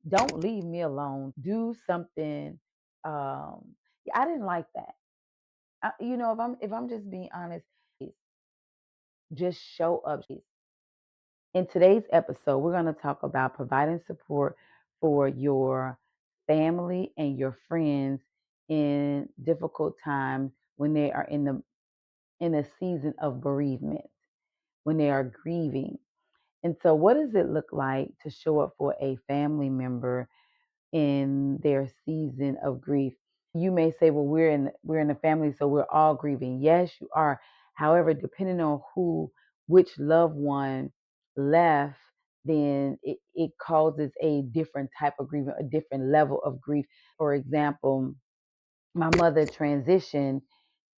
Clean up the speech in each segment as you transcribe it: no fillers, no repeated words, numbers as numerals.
Don't leave me alone. Do something. Yeah, I didn't like that. If I'm just being honest, just show up. In today's episode, we're going to talk about providing support for your family and your friends in difficult times when they are in a season of bereavement, when they are grieving. And so what does it look like to show up for a family member in their season of grief? You may say, well, we're in a family, so we're all grieving. Yes, you are. However, depending on which loved one left, then it causes a different type of grief, a different level of grief. For example, my mother transitioned,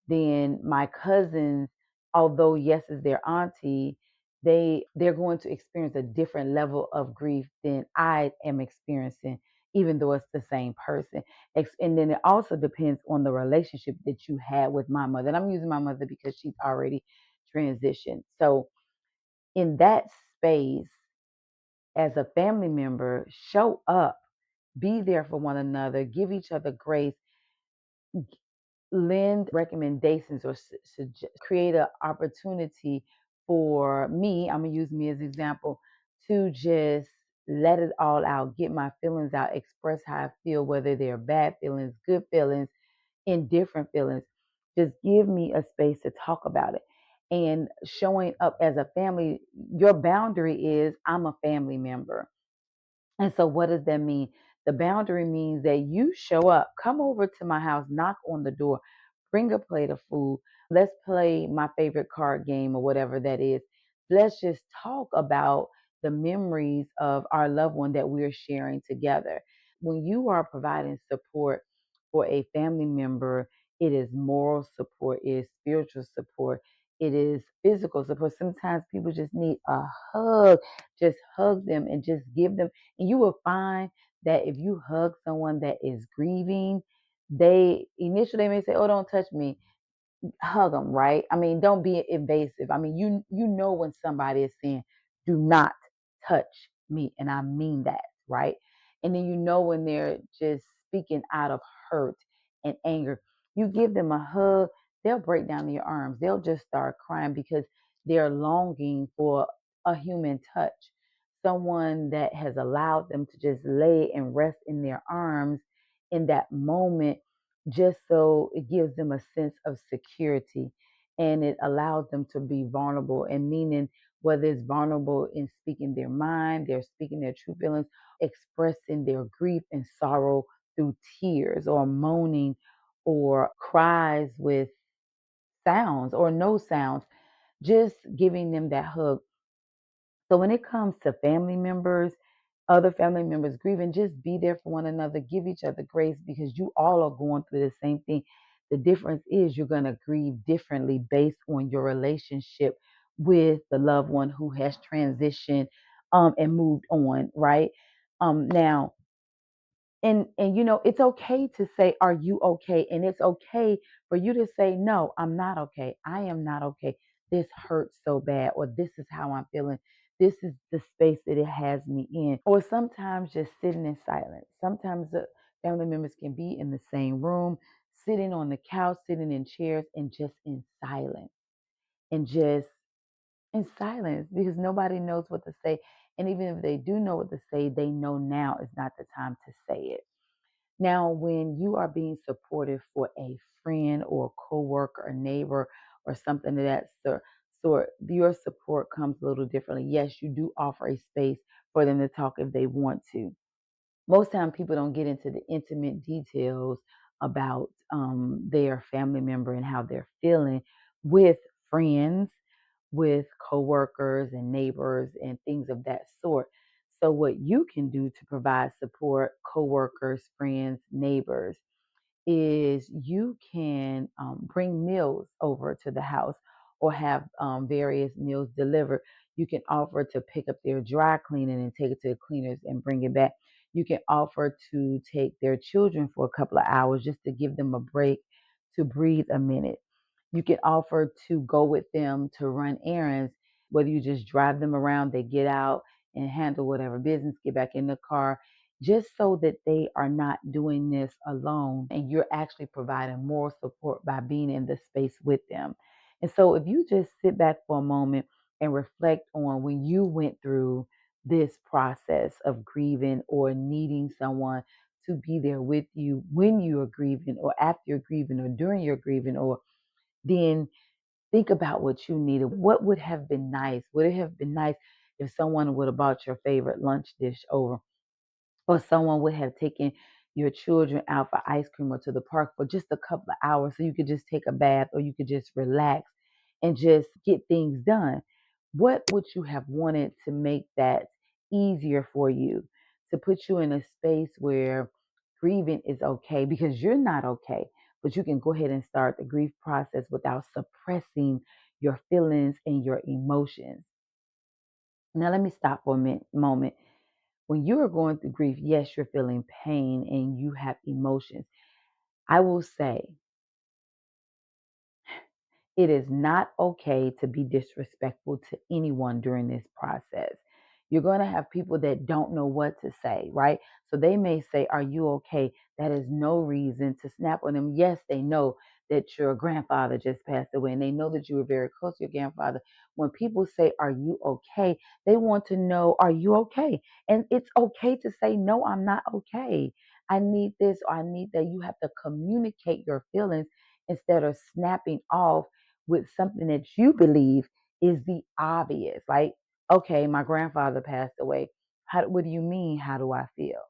then my cousins, although yes, is their auntie, they're going to experience a different level of grief than I am experiencing, even though it's the same person. And then it also depends on the relationship that you had with my mother. And I'm using my mother because she's already transitioned. So in that space, as a family member, show up, be there for one another, give each other grace, lend recommendations, or create an opportunity for me. I'm gonna use me as an example to just let it all out, get my feelings out, express how I feel, whether they're bad feelings, good feelings, indifferent feelings. Just give me a space to talk about it. And showing up as a family, your boundary is I'm a family member. And so, what does that mean? The boundary means that you show up, come over to my house, knock on the door, bring a plate of food. Let's play my favorite card game or whatever that is. Let's just talk about the memories of our loved one that we're sharing together. When you are providing support for a family member, it is moral support, it is spiritual support, it is physical support. Sometimes people just need a hug. Just hug them and just give them, and you will find that if you hug someone that is grieving, they initially they may say, "Oh, don't touch me." Hug them, right? I mean, don't be invasive. I mean, you know when somebody is saying, "Do not touch me," and I mean that, right? And then you know when they're just speaking out of hurt and anger. You give them a hug, they'll break down in your arms. They'll just start crying because they're longing for a human touch, someone that has allowed them to just lay and rest in their arms in that moment, just so it gives them a sense of security, and it allows them to be vulnerable. And meaning, whether it's vulnerable in speaking their mind, they're speaking their true feelings, expressing their grief and sorrow through tears or moaning or cries with sounds or no sounds, just giving them that hug. So when it comes to family members, other family members grieving, just be there for one another, give each other grace, because you all are going through the same thing. The difference is you're going to grieve differently based on your relationship with the loved one who has transitioned and moved on, right? Now, and it's okay to say, are you okay? And it's okay for you to say, no, I'm not okay. I am not okay. This hurts so bad, or this is how I'm feeling. This is the space that it has me in. Or sometimes just sitting in silence. Sometimes the family members can be in the same room, sitting on the couch, sitting in chairs, and just in silence. And just in silence, because nobody knows what to say. And even if they do know what to say, they know now is not the time to say it. Now, when you are being supportive for a friend or a coworker, or neighbor, or something of that sort, your support comes a little differently. Yes, you do offer a space for them to talk if they want to. Most time, people don't get into the intimate details about their family member and how they're feeling with friends, with coworkers and neighbors and things of that sort. So what you can do to provide support, coworkers, friends, neighbors, is you can bring meals over to the house, or have various meals delivered. You can offer to pick up their dry cleaning and take it to the cleaners and bring it back. You can offer to take their children for a couple of hours just to give them a break, to breathe a minute. You can offer to go with them to run errands, whether you just drive them around, they get out and handle whatever business, get back in the car, just so that they are not doing this alone and you're actually providing moral support by being in the space with them. And so if you just sit back for a moment and reflect on when you went through this process of grieving or needing someone to be there with you when you are grieving or after you're grieving or during your grieving, or then think about what you needed. What would have been nice? Would it have been nice if someone would have brought your favorite lunch dish over? Or someone would have taken your children out for ice cream or to the park for just a couple of hours so you could just take a bath or you could just relax and just get things done. What would you have wanted to make that easier for you, to put you in a space where grieving is okay because you're not okay, but you can go ahead and start the grief process without suppressing your feelings and your emotions? Now, let me stop for a moment. When you are going through grief, yes, you're feeling pain and you have emotions. I will say it is not okay to be disrespectful to anyone during this process. You're going to have people that don't know what to say, right? So they may say, "Are you okay?" That is no reason to snap on them. Yes, they know that your grandfather just passed away and they know that you were very close to your grandfather. When people say, "Are you okay?" they want to know, "Are you okay?" And it's okay to say, "No, I'm not okay. I need this or I need that." You have to communicate your feelings instead of snapping off with something that you believe is the obvious. Like, okay, my grandfather passed away. What do you mean? How do I feel?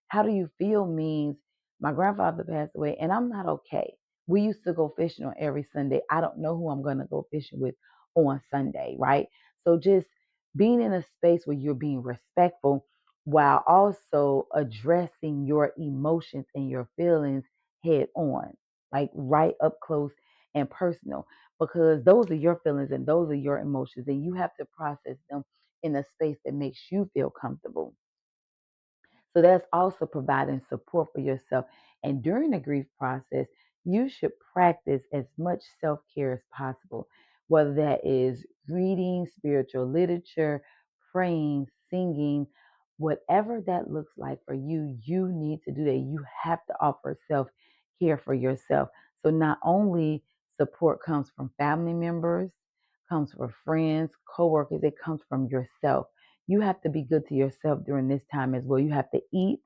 How do you feel means my grandfather passed away and I'm not okay. We used to go fishing on every Sunday. I don't know who I'm going to go fishing with on Sunday, right? So just being in a space where you're being respectful while also addressing your emotions and your feelings head on, like right up close and personal, because those are your feelings and those are your emotions, and you have to process them in a space that makes you feel comfortable. So that's also providing support for yourself. And during the grief process, you should practice as much self care as possible, whether that is reading spiritual literature, praying, singing, whatever that looks like for you, you need to do that. You have to offer self care for yourself. So not only support comes from family members, comes from friends, coworkers, it comes from yourself. You have to be good to yourself during this time as well. You have to eat.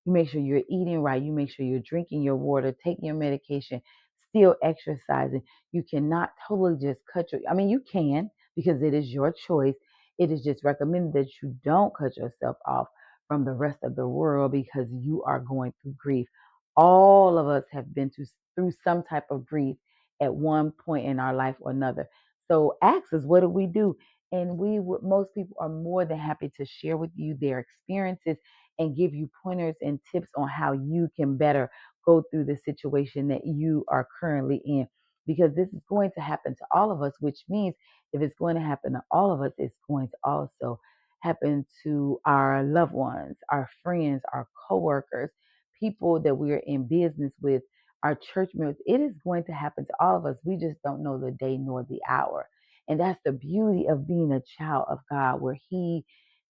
You make sure you're eating right. You make sure you're drinking your water, taking your medication, still exercising. You cannot totally just cut your, I mean, you can because it is your choice. It is just recommended that you don't cut yourself off from the rest of the world because you are going through grief. All of us have been through some type of grief at one point in our life or another. So ask us, what do we do? And we would, most people are more than happy to share with you their experiences and give you pointers and tips on how you can better go through the situation that you are currently in. Because this is going to happen to all of us, which means if it's going to happen to all of us, it's going to also happen to our loved ones, our friends, our coworkers, people that we are in business with, our church members. It is going to happen to all of us. We just don't know the day nor the hour. And that's the beauty of being a child of God, where He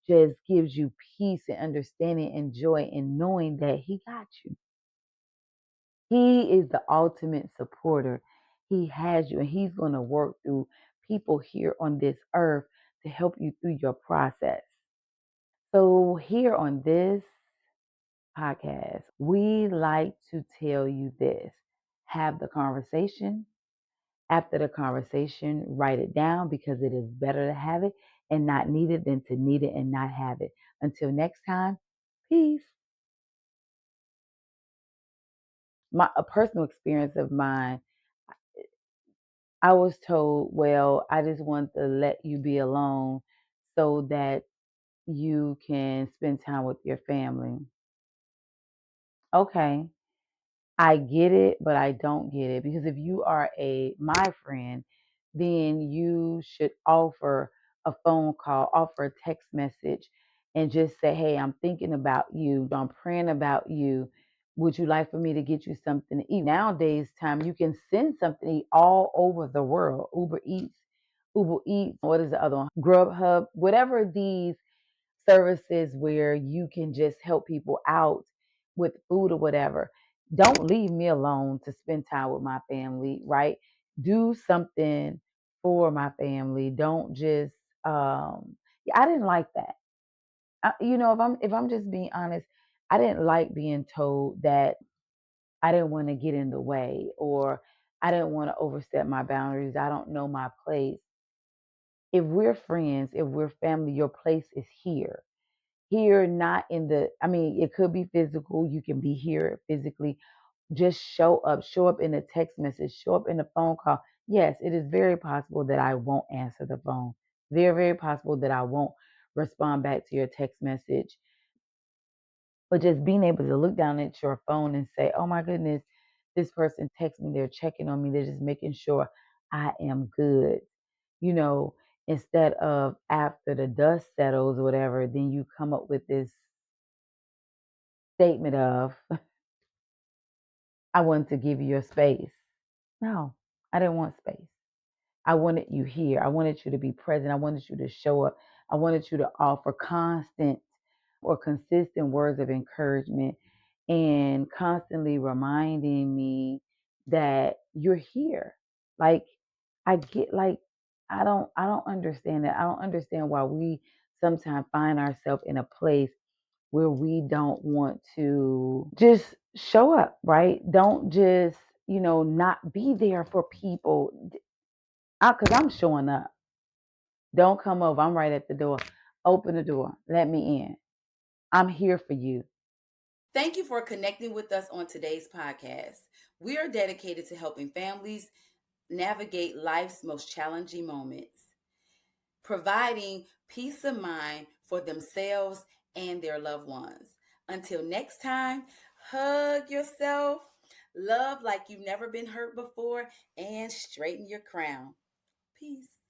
just gives you peace and understanding and joy in knowing that He got you. He is the ultimate supporter. He has you, and He's going to work through people here on this earth to help you through your process. So, here on this podcast, we like to tell you this: have the conversation. After the conversation, write it down because it is better to have it and not need it than to need it and not have it. Until next time, peace. A personal experience of mine, I was told, well, I just want to let you be alone so that you can spend time with your family. Okay. I get it, but I don't get it because if you are my friend, then you should offer a phone call, offer a text message, and just say, "Hey, I'm thinking about you. I'm praying about you. Would you like for me to get you something to eat?" Nowadays, time you can send something to eat all over the world. Uber Eats, what is the other one? Grubhub, whatever these services where you can just help people out with food or whatever. Don't leave me alone to spend time with my family, right? Do something for my family. Don't just yeah, I didn't like that. If I'm just being honest, I didn't like being told that I didn't want to get in the way, or I didn't want to overstep my boundaries. I don't know my place. If we're friends, if we're family, your place is here. Here, not in I mean, it could be physical. You can be here physically. Just show up in a text message, show up in a phone call. Yes, it is very possible that I won't answer the phone. Very, very possible that I won't respond back to your text message. But just being able to look down at your phone and say, oh my goodness, this person texted me, they're checking on me, they're just making sure I am good. You know, instead of after the dust settles or whatever, then you come up with this statement of, I want to give you your space. No, I didn't want space. I wanted you here. I wanted you to be present. I wanted you to show up. I wanted you to offer constant or consistent words of encouragement and constantly reminding me that you're here. Like I get like I don't understand that. I don't understand why we sometimes find ourselves in a place where we don't want to just show up, right? Don't just, not be there for people. Because I'm showing up. Don't come over. I'm right at the door. Open the door. Let me in. I'm here for you. Thank you for connecting with us on today's podcast. We are dedicated to helping families navigate life's most challenging moments, providing peace of mind for themselves and their loved ones. Until next time, hug yourself, love like you've never been hurt before, and straighten your crown. Peace.